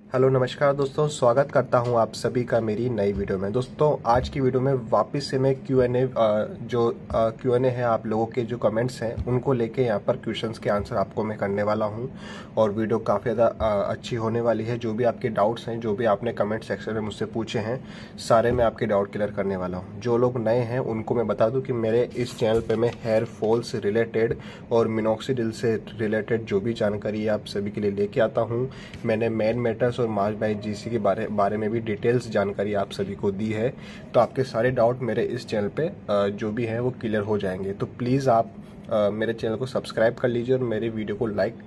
Hello नमस्कार दोस्तों, स्वागत करता हूं आप सभी का मेरी नई वीडियो में। दोस्तों आज की वीडियो में वापस से मैं क्यू एन ए है, आप लोगों के जो कमेंट्स हैं उनको लेके यहाँ पर क्वेश्चंस के आंसर आपको मैं करने वाला हूं। और वीडियो काफ़ी ज़्यादा अच्छी होने वाली है। जो भी आपके डाउट्स हैं, जो भी आपने कमेंट सेक्शन में मुझसे पूछे हैं, सारे मैं आपके डाउट क्लियर करने वाला हूँ। जो लोग नए हैं उनको मैं बता दूँ कि मेरे इस चैनल पर मैं हेयर फॉल से रिलेटेड और मिनोक्सिडिल से रिलेटेड जो भी जानकारी आप सभी के लिए लेके आता हूँ। मैंने मेन मेटर्स और मार्च बाई जीसी के बारे में भी डिटेल्स जानकारी आप सभी को दी है, तो आपके सारे डाउट मेरे इस चैनल पे जो भी हैं वो क्लियर हो जाएंगे। तो प्लीज़ आप मेरे चैनल को सब्सक्राइब कर लीजिए और मेरे वीडियो को लाइक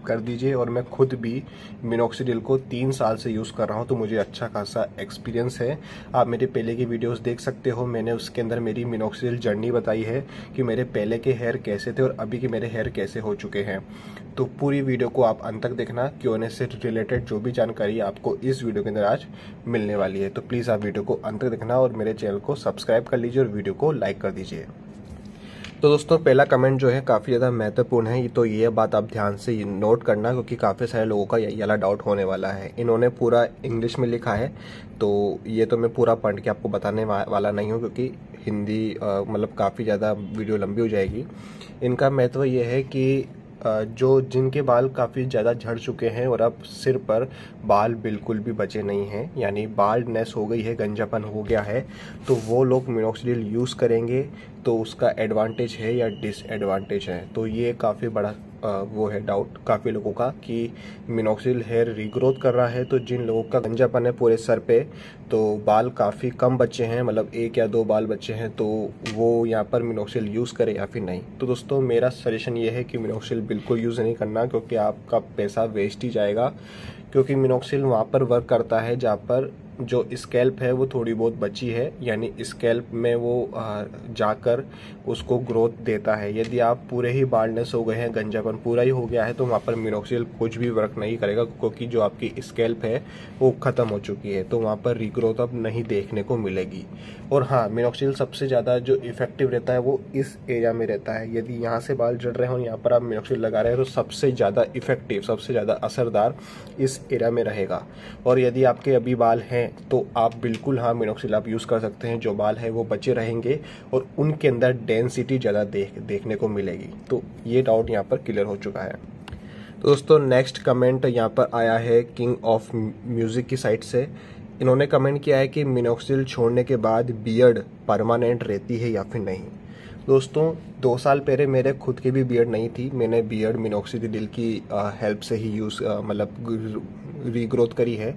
कर दीजिए। और मैं खुद भी मिनोक्सिडिल को 3 साल से यूज़ कर रहा हूँ, तो मुझे अच्छा खासा एक्सपीरियंस है। आप मेरे पहले की वीडियोस देख सकते हो, मैंने उसके अंदर मेरी मिनोक्सिडिल जर्नी बताई है कि मेरे पहले के हेयर कैसे थे और अभी के मेरे हेयर कैसे हो चुके हैं। तो पूरी वीडियो को आप अंत तक देखना, क्यूएनए से रिलेटेड जो भी जानकारी आपको इस वीडियो के अंदर आज मिलने वाली है। तो प्लीज़ आप वीडियो को अंत तक देखना और मेरे चैनल को सब्सक्राइब कर लीजिए और वीडियो को लाइक कर दीजिए। तो दोस्तों पहला कमेंट जो है काफ़ी ज़्यादा महत्वपूर्ण है, तो ये बात आप ध्यान से नोट करना, क्योंकि काफ़ी सारे लोगों का ये वाला डाउट होने वाला है। इन्होंने पूरा इंग्लिश में लिखा है, तो ये तो मैं पूरा पढ़ के आपको बताने वाला नहीं हूँ, क्योंकि हिंदी मतलब काफ़ी ज़्यादा वीडियो लंबी हो जाएगी। इनका महत्व ये है कि जो जिनके बाल काफ़ी ज़्यादा झड़ चुके हैं और अब सिर पर बाल बिल्कुल भी बचे नहीं हैं, यानी बाल्डनेस हो गई है, गंजापन हो गया है, तो वो लोग मिनोक्सिडिल यूज़ करेंगे तो उसका एडवांटेज है या डिसएडवांटेज है। तो ये काफ़ी बड़ा वो है डाउट काफ़ी लोगों का कि मिनोक्सिडिल हेयर रीग्रोथ कर रहा है। तो जिन लोगों का गंजापन है पूरे सर पे, तो बाल काफ़ी कम बचे हैं, मतलब 1 या 2 बाल बचे हैं, तो वो यहाँ पर मिनोक्सिडिल यूज़ करे या फिर नहीं। तो दोस्तों मेरा सजेशन ये है कि मिनोक्सिडिल बिल्कुल यूज़ नहीं करना, क्योंकि आपका पैसा वेस्ट ही जाएगा। क्योंकि मिनोक्सिडिल वहाँ पर वर्क करता है जहाँ पर जो स्कैल्प है वो थोड़ी बहुत बची है, यानी स्कैल्प में वो जाकर उसको ग्रोथ देता है। यदि आप पूरे ही बाल्डनेस हो गए हैं, गंजापन पूरा ही हो गया है, तो वहाँ पर मिनोक्सिडिल कुछ भी वर्क नहीं करेगा, क्योंकि जो आपकी स्कैल्प है वो ख़त्म हो चुकी है, तो वहाँ पर रीग्रोथ अब नहीं देखने को मिलेगी। और हाँ, मिनोक्सिडिल सबसे ज़्यादा जो इफेक्टिव रहता है वो इस एरिया में रहता है। यदि यहाँ से बाल झड़ रहे हो, यहाँ पर आप मिनोक्सिडिल लगा रहे हैं, तो सबसे ज़्यादा इफेक्टिव, सबसे ज़्यादा असरदार इस एरिया में रहेगा। और यदि आपके अभी बाल हैं तो आप बिल्कुल हाँ मिनोक्सिडिल आप यूज़ कर सकते हैं। जो बाल है वो बचे रहेंगे और उनके अंदर डेंसिटी ज़्यादा देखने को मिलेगी। तो ये डाउट यहाँ पर क्लियर हो चुका है। तो दोस्तों नेक्स्ट कमेंट यहाँ पर आया है किंग ऑफ म्यूज़िक की साइड से। इन्होंने कमेंट किया है कि मिनोक्सिडिल छोड़ने के बाद बियर्ड परमानेंट रहती है या फिर नहीं। दोस्तों 2 साल पहले मेरे खुद की भी बियर्ड नहीं थी, मैंने बियर्ड मिनोक्सिडिल की हेल्प से ही यूज़ मतलब रीग्रोथ करी है।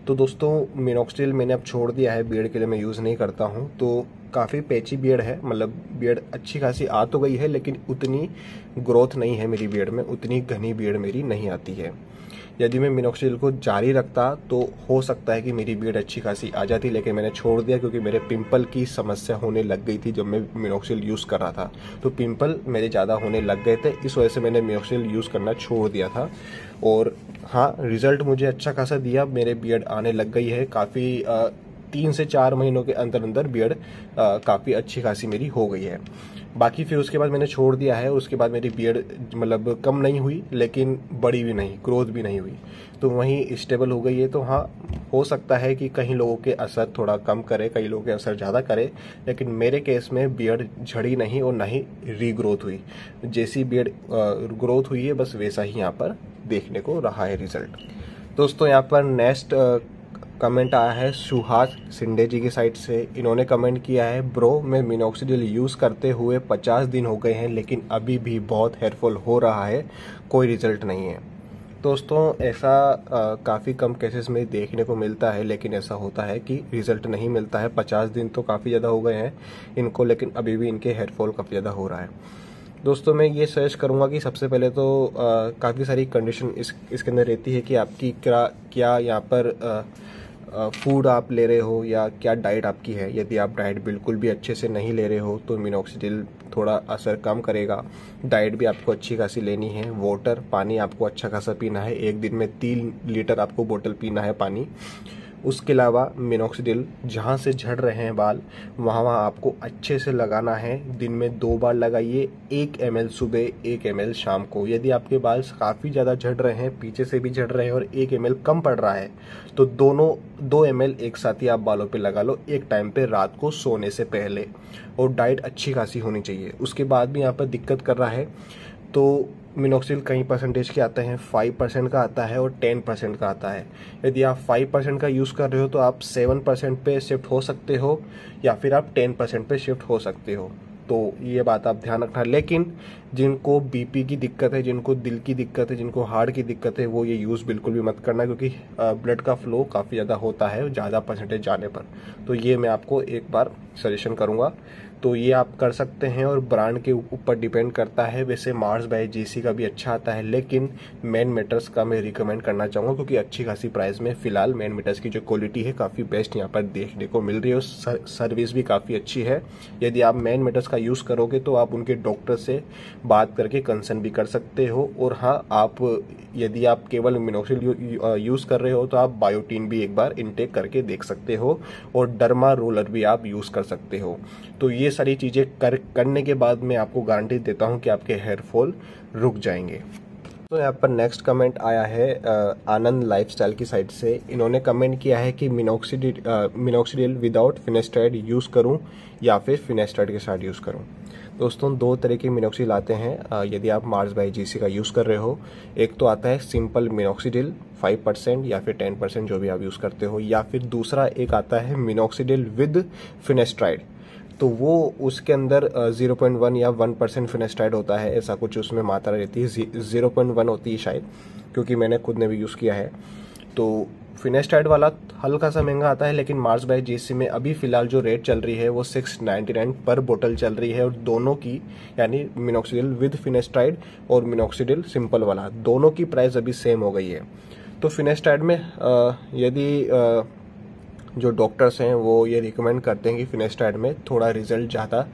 तो दोस्तों मिनोक्सिडिल मैंने अब छोड़ दिया है, बियर्ड के लिए मैं यूज़ नहीं करता हूँ। तो काफ़ी पैची बियर्ड है, मतलब बियर्ड अच्छी खासी आ तो गई है, लेकिन उतनी ग्रोथ नहीं है मेरी बियर्ड में, उतनी घनी बियर्ड मेरी नहीं आती है। यदि मैं मिनोक्सिडिल को जारी रखता तो हो सकता है कि मेरी बियर्ड अच्छी खासी आ जाती, लेकिन मैंने छोड़ दिया क्योंकि मेरे पिंपल की समस्या होने लग गई थी जब मैं मिनोक्सिडिल यूज़ कर रहा था। तो पिंपल मेरे ज़्यादा होने लग गए थे, इस वजह से मैंने मिनोक्सिडिल यूज़ करना छोड़ दिया था। और हाँ, रिजल्ट मुझे अच्छा खासा दिया, मेरे बियर्ड आने लग गई है काफ़ी। 3 से 4 महीनों के अंदर अंदर बियर्ड काफ़ी अच्छी खासी मेरी हो गई है। बाकी फिर उसके बाद मैंने छोड़ दिया है। उसके बाद मेरी बियर्ड मतलब कम नहीं हुई, लेकिन बड़ी भी नहीं, ग्रोथ भी नहीं हुई, तो वहीं स्टेबल हो गई है। तो हाँ, हो सकता है कि कहीं लोगों के असर थोड़ा कम करे, कई लोगों के असर ज़्यादा करे, लेकिन मेरे केस में बियर्ड झड़ी नहीं और ना ही रीग्रोथ हुई। जैसी बियर्ड ग्रोथ हुई है बस वैसा ही यहाँ पर देखने को रहा है रिजल्ट। दोस्तों यहाँ पर नेक्स्ट कमेंट आया है सुहास सिंडे जी की साइड से। इन्होंने कमेंट किया है, ब्रो मैं मिनोक्सिडिल यूज़ करते हुए 50 दिन हो गए हैं, लेकिन अभी भी बहुत हेयरफॉल हो रहा है, कोई रिजल्ट नहीं है। दोस्तों ऐसा काफ़ी कम केसेस में देखने को मिलता है, लेकिन ऐसा होता है कि रिजल्ट नहीं मिलता है। 50 दिन तो काफ़ी ज़्यादा हो गए हैं इनको, लेकिन अभी भी इनके हेयरफॉल काफ़ी ज़्यादा हो रहा है। दोस्तों मैं ये सजेस्ट करूँगा कि सबसे पहले तो काफ़ी सारी कंडीशन इसके अंदर रहती है कि आपकी क्या यहाँ पर फूड आप ले रहे हो या क्या डाइट आपकी है। यदि आप डाइट बिल्कुल भी अच्छे से नहीं ले रहे हो तो मिनोक्सिडिल थोड़ा असर कम करेगा। डाइट भी आपको अच्छी खासी लेनी है। वाटर, पानी आपको अच्छा खासा पीना है, एक दिन में 3 लीटर आपको बोतल पीना है पानी। उसके अलावा मिनोक्सिडिल जहाँ से झड़ रहे हैं बाल वहाँ आपको अच्छे से लगाना है। दिन में 2 बार लगाइए, 1 ml सुबह 1 ml शाम को। यदि आपके बाल काफ़ी ज़्यादा झड़ रहे हैं, पीछे से भी झड़ रहे हैं और 1 ml कम पड़ रहा है तो दोनों 2 ml एक साथ ही आप बालों पे लगा लो एक टाइम पे रात को सोने से पहले। और डाइट अच्छी खासी होनी चाहिए। उसके बाद भी यहाँ पर दिक्कत कर रहा है तो मिनोक्सिडिल कई परसेंटेज के आते हैं, 5% का आता है और 10% का आता है। यदि आप 5% का यूज़ कर रहे हो तो आप 7% पे शिफ्ट हो सकते हो या फिर आप 10% पे शिफ्ट हो सकते हो। तो ये बात आप ध्यान रखना। लेकिन जिनको बीपी की दिक्कत है, जिनको दिल की दिक्कत है, जिनको हार्ट की दिक्कत है, वो ये यूज़ बिल्कुल भी मत करना, क्योंकि ब्लड का फ्लो काफ़ी ज़्यादा होता है ज़्यादा परसेंटेज जाने पर। तो ये मैं आपको एक बार सजेशन करूँगा, तो ये आप कर सकते हैं। और ब्रांड के ऊपर डिपेंड करता है। वैसे मार्स बाय जेसी का भी अच्छा आता है, लेकिन मैन मेटर्स का मैं रिकमेंड करना चाहूँगा, क्योंकि अच्छी खासी प्राइस में फिलहाल मैन मेटर्स की जो क्वालिटी है काफ़ी बेस्ट यहाँ पर देखने को मिल रही है और सर्विस भी काफ़ी अच्छी है। यदि आप मैन मेटर्स का यूज़ करोगे तो आप उनके डॉक्टर से बात करके कंसर्न भी कर सकते हो। और हाँ, आप यदि आप केवल मिनोक्सिडिल यूज़ कर रहे हो तो आप बायोटीन भी एक बार इनटेक करके देख सकते हो और डर्मा रोलर भी आप यूज़ कर सकते हो। तो ये सारी चीज़ें करने के बाद मैं आपको गारंटी देता हूँ कि आपके हेयर फॉल रुक जाएंगे। तो यहाँ पर नेक्स्ट कमेंट आया है आनंद लाइफस्टाइल की साइड से। इन्होंने कमेंट किया है कि मिनोक्सिडिल विदाउट फिनेस्टाइड यूज़ करूँ या फिर फिनेस्टाइड के साथ यूज़ करूँ। दोस्तों, 2 तरह के मिनोक्सिडिल आते हैं। यदि आप मार्स बाय जेसी का यूज़ कर रहे हो, एक तो आता है सिंपल मिनोक्सिडिल 5% या फिर 10% जो भी आप यूज़ करते हो, या फिर दूसरा एक आता है मिनोक्सिडिल विद फिनेस्टाइड। तो वो उसके अंदर 0.1 या 1% फिनेस्टाइड होता है, ऐसा कुछ उसमें मात्रा रहती है। 0.1 होती है शायद, क्योंकि मैंने खुद ने भी यूज़ किया है। तो फिनेस्टाइड वाला हल्का सा महंगा आता है, लेकिन मार्स बाय जेसी में अभी फिलहाल जो रेट चल रही है वो 699 पर बोतल चल रही है। और दोनों की, यानी मिनोक्सिडिल विद फिनेस्टाइड और मिनोक्सिडिल सिंपल वाला, दोनों की प्राइस अभी सेम हो गई है। तो फिनेस्टाइड में यदि जो डॉक्टर्स हैं वो ये रिकमेंड करते हैं कि फिनेस्टाइड में थोड़ा रिजल्ट ज़्यादा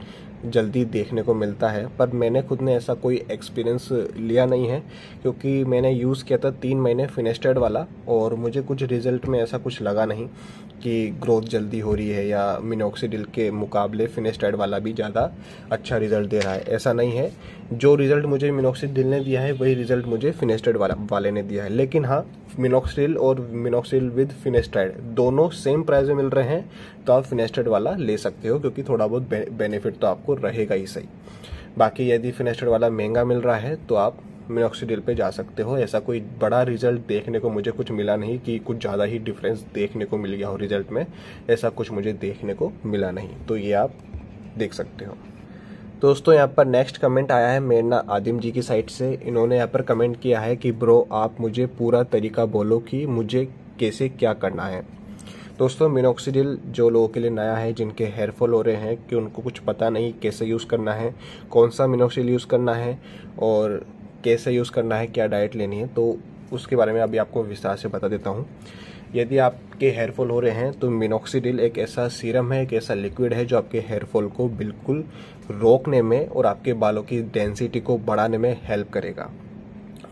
जल्दी देखने को मिलता है, पर मैंने खुद ने ऐसा कोई एक्सपीरियंस लिया नहीं है, क्योंकि मैंने यूज़ किया था 3 महीने फिनेस्टाइड वाला और मुझे कुछ रिजल्ट में ऐसा कुछ लगा नहीं कि ग्रोथ जल्दी हो रही है या मिनोक्सिडिल के मुकाबले फिनेस्टाइड वाला भी ज़्यादा अच्छा रिजल्ट दे रहा है। ऐसा नहीं है। जो रिजल्ट मुझे मिनोक्सिडिल ने दिया है वही रिजल्ट मुझे फिनेस्टाइड वाले ने दिया है। लेकिन हाँ, मिनोक्सिडिल और मिनोक्सिडिल विद फिनेस्टाइड दोनों सेम प्राइस में मिल रहे हैं, तो आप फिनेस्टाइड वाला ले सकते हो, क्योंकि थोड़ा बहुत बेनिफिट तो आपको रहेगा ही सही। बाकी यदि फिनेस्टाइड वाला महंगा मिल रहा है तो आप मिनोक्सिडिल पे जा सकते हो। ऐसा कोई बड़ा रिजल्ट देखने को मुझे कुछ मिला नहीं कि कुछ ज़्यादा ही डिफरेंस देखने को मिल गया हो रिजल्ट में, ऐसा कुछ मुझे देखने को मिला नहीं। तो ये आप देख सकते हो। दोस्तों, यहाँ पर नेक्स्ट कमेंट आया है मेरना आदिम जी की साइड से। इन्होंने यहाँ पर कमेंट किया है कि ब्रो आप मुझे पूरा तरीका बोलो कि मुझे कैसे क्या करना है। दोस्तों, मिनोक्सिडिल जो लोगों के लिए नया है, जिनके हेयर फॉल हो रहे हैं, कि उनको कुछ पता नहीं कैसे यूज़ करना है, कौन सा मिनोक्सिडिल यूज़ करना है और कैसे यूज़ करना है, क्या डाइट लेनी है, तो उसके बारे में अभी आपको विस्तार से बता देता हूँ। यदि आपके हेयर फॉल हो रहे हैं तो मिनोक्सिडिल एक ऐसा सीरम है, एक ऐसा लिक्विड है जो आपके हेयर फॉल को बिल्कुल रोकने में और आपके बालों की डेंसिटी को बढ़ाने में हेल्प करेगा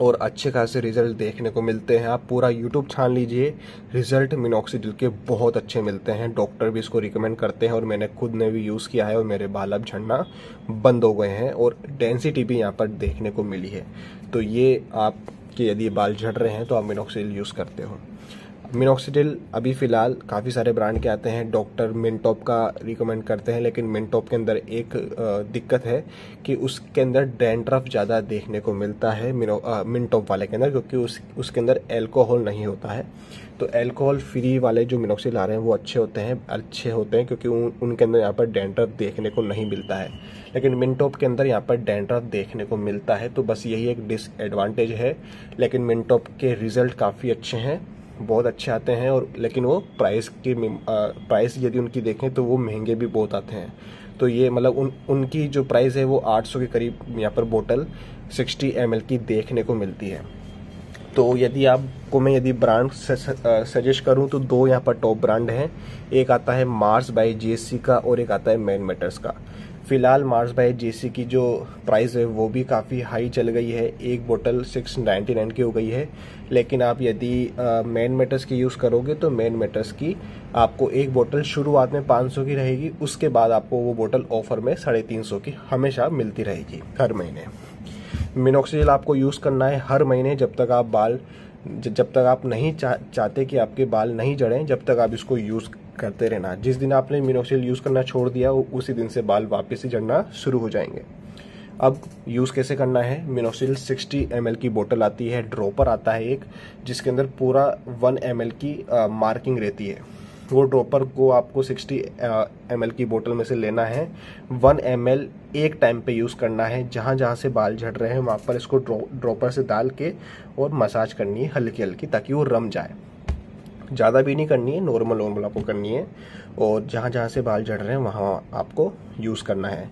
और अच्छे खासे रिजल्ट देखने को मिलते हैं। आप पूरा यूट्यूब छान लीजिए, रिजल्ट मिनोक्सिडिल के बहुत अच्छे मिलते हैं। डॉक्टर भी इसको रिकमेंड करते हैं और मैंने खुद ने भी यूज़ किया है और मेरे बाल अब झड़ना बंद हो गए हैं और डेंसिटी भी यहाँ पर देखने को मिली है। तो ये आपके यदि बाल झड़ रहे हैं तो आप मिनोक्सिडिल यूज़ करते हो। मिनोक्सिडिल अभी फ़िलहाल काफ़ी सारे ब्रांड के आते हैं। डॉक्टर मिनटॉप का रिकमेंड करते हैं, लेकिन मिनटॉप के अंदर एक दिक्कत है कि उसके अंदर डैंड्रफ ज़्यादा देखने को मिलता है मिनटॉप वाले के अंदर, क्योंकि उसके अंदर एल्कोहल नहीं होता है। तो एल्कोहल फ्री वाले जो मिनोक्सिडिल आ रहे हैं वो अच्छे होते हैं क्योंकि उनके अंदर यहाँ पर डैंड्रफ देखने को नहीं मिलता है। लेकिन मिनटॉप के अंदर यहाँ पर डैंड्रफ देखने को मिलता है, तो बस यही एक डिसएडवांटेज है। लेकिन मिनटॉप के रिजल्ट काफ़ी अच्छे हैं, बहुत अच्छे आते हैं, और लेकिन वो प्राइस यदि उनकी देखें तो वो महंगे भी बहुत आते हैं। तो ये मतलब उनकी जो प्राइस है वो 800 के करीब यहाँ पर बोतल 60 ml की देखने को मिलती है। तो यदि आपको मैं ब्रांड सजेस्ट करूँ तो 2 यहाँ पर टॉप ब्रांड हैं। एक आता है मार्स बाय जेसी का और एक आता है मैन मेटर्स का। फ़िलहाल मार्स बाय जेसी की जो प्राइस है वो भी काफ़ी हाई चल गई है, एक बोतल 699 की हो गई है। लेकिन आप यदि मेन मेटर्स की यूज़ करोगे तो मेन मेटर्स की आपको एक बोतल शुरुआत में 500 की रहेगी, उसके बाद आपको वो बोतल ऑफर में 350 की हमेशा मिलती रहेगी हर महीने। मिनॉक्सिडिल आपको यूज़ करना है हर महीने, जब तक आप नहीं चाहते कि आपके बाल नहीं झड़ें, जब तक आप इसको यूज़ करते रहना। जिस दिन आपने मिनॉक्सिडिल यूज़ करना छोड़ दिया उसी दिन से बाल वापस ही झड़ना शुरू हो जाएंगे। अब यूज़ कैसे करना है? मिनॉक्सिडिल 60 ml की बोतल आती है, ड्रॉपर आता है एक, जिसके अंदर पूरा 1 ml की मार्किंग रहती है। वो ड्रॉपर को आपको 60 ml की बोतल में से लेना है, 1 ml एक टाइम पे यूज़ करना है। जहाँ जहाँ से बाल झड़ रहे हैं वहाँ पर इसको ड्रॉपर से डाल के और मसाज करनी है हल्की हल्की, ताकि वो रम जाए। ज़्यादा भी नहीं करनी है, नॉर्मल आपको करनी है। और जहाँ जहाँ से बाल झड़ रहे हैं वहाँ आपको यूज़ करना है।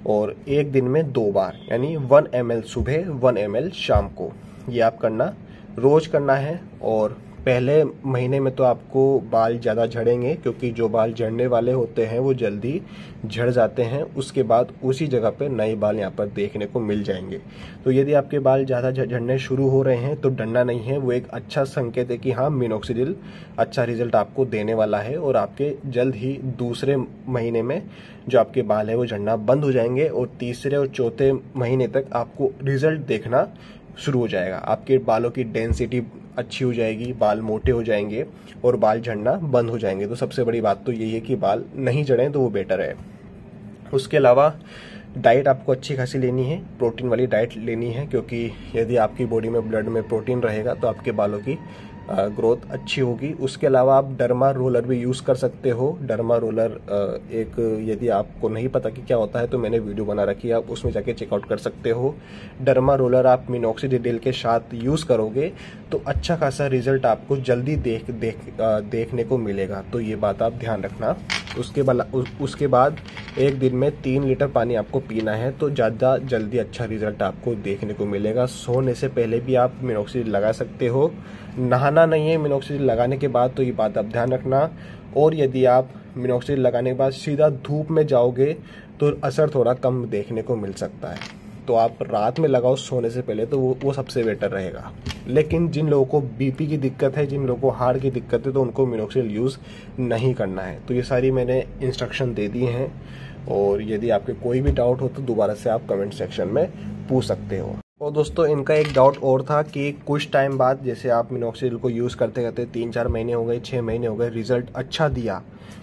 और एक दिन में 2 बार, यानी 1 ml सुबह, 1 ml शाम को, ये आप करना रोज़ करना है। और पहले महीने में तो आपको बाल ज़्यादा झड़ेंगे, क्योंकि जो बाल झड़ने वाले होते हैं वो जल्दी झड़ जाते हैं। उसके बाद उसी जगह पे नए बाल यहाँ पर देखने को मिल जाएंगे। तो यदि आपके बाल ज़्यादा झड़ने शुरू हो रहे हैं तो डरना नहीं है, वो एक अच्छा संकेत है कि हाँ, मिनॉक्सिडिल अच्छा रिजल्ट आपको देने वाला है। और आपके जल्द ही दूसरे महीने में जो आपके बाल है वो झड़ना बंद हो जाएंगे, और तीसरे और चौथे महीने तक आपको रिजल्ट देखना शुरू हो जाएगा। आपके बालों की डेंसिटी अच्छी हो जाएगी, बाल मोटे हो जाएंगे और बाल झड़ना बंद हो जाएंगे। तो सबसे बड़ी बात तो यही है कि बाल नहीं झड़ें, तो वो बेटर है। उसके अलावा डाइट आपको अच्छी खासी लेनी है, प्रोटीन वाली डाइट लेनी है, क्योंकि यदि आपकी बॉडी में ब्लड में प्रोटीन रहेगा तो आपके बालों की ग्रोथ अच्छी होगी। उसके अलावा आप डर्मा रोलर भी यूज़ कर सकते हो। डर्मा रोलर एक, यदि आपको नहीं पता कि क्या होता है तो मैंने वीडियो बना रखी है, आप उसमें जाके चेकआउट कर सकते हो। डर्मा रोलर आप मिनॉक्सिडिल के साथ यूज़ करोगे तो अच्छा खासा रिजल्ट आपको जल्दी देखने को मिलेगा, तो ये बात आप ध्यान रखना। उसके बाद एक दिन में 3 लीटर पानी आपको पीना है, तो ज़्यादा जल्दी अच्छा रिजल्ट आपको देखने को मिलेगा। सोने से पहले भी आप मिनॉक्सिडिल लगा सकते हो, नहाना नहीं है मिनॉक्सिडिल लगाने के बाद, तो ये बात आप ध्यान रखना। और यदि आप मिनॉक्सिडिल लगाने के बाद सीधा धूप में जाओगे तो असर थोड़ा कम देखने को मिल सकता है, तो आप रात में लगाओ सोने से पहले, तो वो सबसे बेटर रहेगा। लेकिन जिन लोगों को बीपी की दिक्कत है, जिन लोगों को हार्ट की दिक्कत है, तो उनको मिनॉक्सिडिल यूज़ नहीं करना है। तो ये सारी मैंने इंस्ट्रक्शन दे दी हैं, और यदि आपके कोई भी डाउट हो तो दोबारा से आप कमेंट सेक्शन में पूछ सकते हो। और दोस्तों, इनका एक डाउट और था कि कुछ टाइम बाद, जैसे आप मिनॉक्सिडिल को यूज़ करते करते 3-4 महीने हो गए, 6 महीने हो गए, रिजल्ट अच्छा दिया,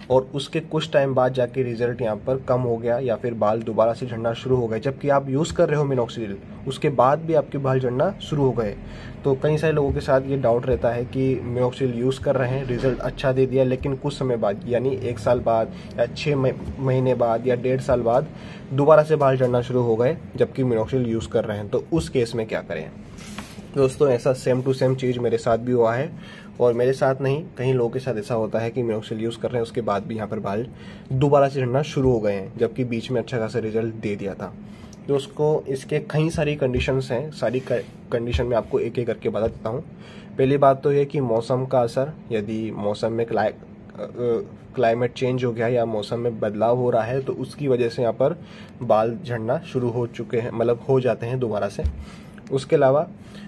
और उसके कुछ टाइम बाद जाके रिजल्ट यहाँ पर कम हो गया, या फिर बाल दोबारा से झड़ना शुरू हो गए, जबकि आप यूज़ कर रहे हो मिनॉक्सिडिल, उसके बाद भी आपके बाल झड़ना शुरू हो गए। तो कई सारे लोगों के साथ ये डाउट रहता है कि मिनॉक्सिडिल यूज़ कर रहे हैं, रिजल्ट अच्छा दे दिया, लेकिन कुछ समय बाद, यानी 1 साल बाद या 6 महीने बाद या 1.5 साल बाद दोबारा से बाल झड़ना शुरू हो गए, जबकि मिनॉक्सिडिल यूज़ कर रहे हैं। तो उस केस में क्या करें? दोस्तों, ऐसा सेम टू सेम चीज़ मेरे साथ भी हुआ है, और मेरे साथ नहीं, कई लोगों के साथ ऐसा होता है कि मिनॉक्सिडिल यूज़ कर रहे हैं, उसके बाद भी यहाँ पर बाल दोबारा से झड़ना शुरू हो गए हैं, जबकि बीच में अच्छा खासा रिजल्ट दे दिया था। तो उसको, इसके कई सारी कंडीशंस हैं, सारी कंडीशन में आपको एक एक करके बता देता हूँ। पहली बात तो ये कि मौसम का असर, यदि मौसम में क्लाइमेट चेंज हो गया या मौसम में बदलाव हो रहा है, तो उसकी वजह से यहाँ पर बाल झड़ना शुरू हो चुके हैं, मतलब हो जाते हैं दोबारा से। उसके अलावा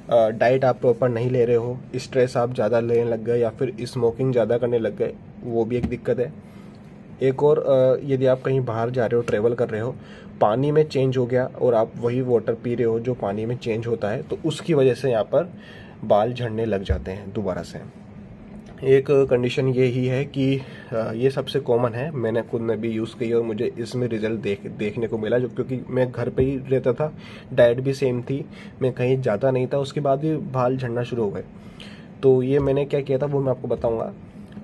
डाइट आप प्रॉपर नहीं ले रहे हो, स्ट्रेस आप ज़्यादा लेने लग गए, या फिर स्मोकिंग ज़्यादा करने लग गए, वो भी एक दिक्कत है। एक और, यदि आप कहीं बाहर जा रहे हो, ट्रेवल कर रहे हो, पानी में चेंज हो गया और आप वही वाटर पी रहे हो जो पानी में चेंज होता है, तो उसकी वजह से यहाँ पर बाल झड़ने लग जाते हैं दोबारा से। एक कंडीशन ये ही है कि ये सबसे कॉमन है, मैंने खुद ने भी यूज़ की और मुझे इसमें रिजल्ट देखने को मिला, जो क्योंकि मैं घर पे ही रहता था, डाइट भी सेम थी, मैं कहीं जाता नहीं था, उसके बाद भी बाल झड़ना शुरू हो गए। तो ये मैंने क्या किया था वो मैं आपको बताऊंगा।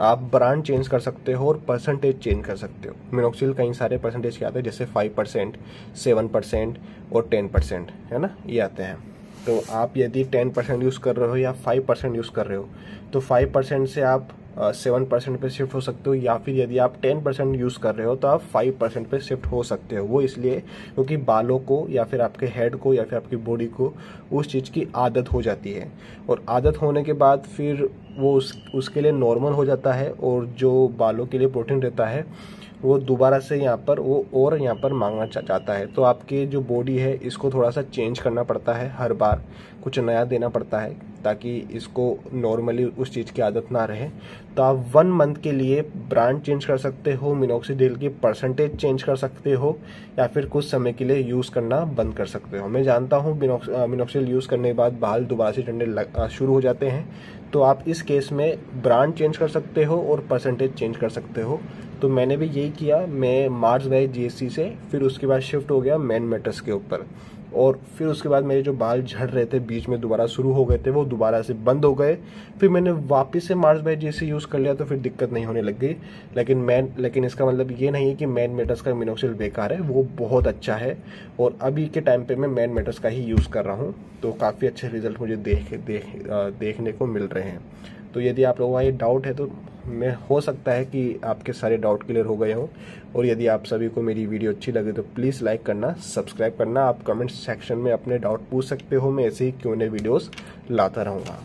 आप ब्रांड चेंज कर सकते हो और परसेंटेज चेंज कर सकते हो। मिनॉक्सिडिल कई सारे परसेंटेज के आते हैं, जैसे 5%, 7% और 10%, है ना, ये आते हैं। तो आप यदि 10% यूज़ कर रहे हो या 5% यूज़ कर रहे हो, तो 5% से आप 7% पे शिफ्ट हो सकते हो, या फिर यदि आप 10% यूज़ कर रहे हो तो आप 5% पे शिफ्ट हो सकते हो। वो इसलिए क्योंकि बालों को या फिर आपके हेड को या फिर आपकी बॉडी को उस चीज़ की आदत हो जाती है, और आदत होने के बाद फिर वो उसके लिए नॉर्मल हो जाता है, और जो बालों के लिए प्रोटीन रहता है वो दोबारा से यहाँ पर वो और यहाँ पर मांगना चाहता है। तो आपकी जो बॉडी है इसको थोड़ा सा चेंज करना पड़ता है, हर बार कुछ नया देना पड़ता है ताकि इसको नॉर्मली उस चीज़ की आदत ना रहे। तो आप 1 मंथ के लिए ब्रांड चेंज कर सकते हो, मिनॉक्सिडिल की परसेंटेज चेंज कर सकते हो, या फिर कुछ समय के लिए यूज़ करना बंद कर सकते हो। मैं जानता हूँ मिनॉक्सिडिल यूज़ करने के बाद बाल दोबारा से झड़ने शुरू हो जाते हैं, तो आप इस केस में ब्रांड चेंज कर सकते हो और परसेंटेज चेंज कर सकते हो। तो मैंने भी यही किया, मैं मार्स बाय जीएससी से फिर उसके बाद शिफ्ट हो गया मैन मैटर्स के ऊपर, और फिर उसके बाद मेरे जो बाल झड़ रहे थे बीच में दोबारा शुरू हो गए थे, वो दोबारा से बंद हो गए। फिर मैंने वापस से मार्स बाय जीएससी यूज़ कर लिया, तो फिर दिक्कत नहीं होने लग गई। लेकिन इसका मतलब ये नहीं है कि मैन मैटर्स का मिनॉक्सिडिल बेकार है, वो बहुत अच्छा है, और अभी के टाइम पे मैं मैन मैटर्स का ही यूज़ कर रहा हूँ। तो काफ़ी अच्छे रिजल्ट मुझे देखने को मिल रहे हैं। तो यदि आप लोगों का ये डाउट है तो मैं हो सकता है कि आपके सारे डाउट क्लियर हो गए हों। और यदि आप सभी को मेरी वीडियो अच्छी लगे तो प्लीज़ लाइक करना, सब्सक्राइब करना। आप कमेंट सेक्शन में अपने डाउट पूछ सकते हो, मैं ऐसे ही Q&A वीडियोस लाता रहूँगा।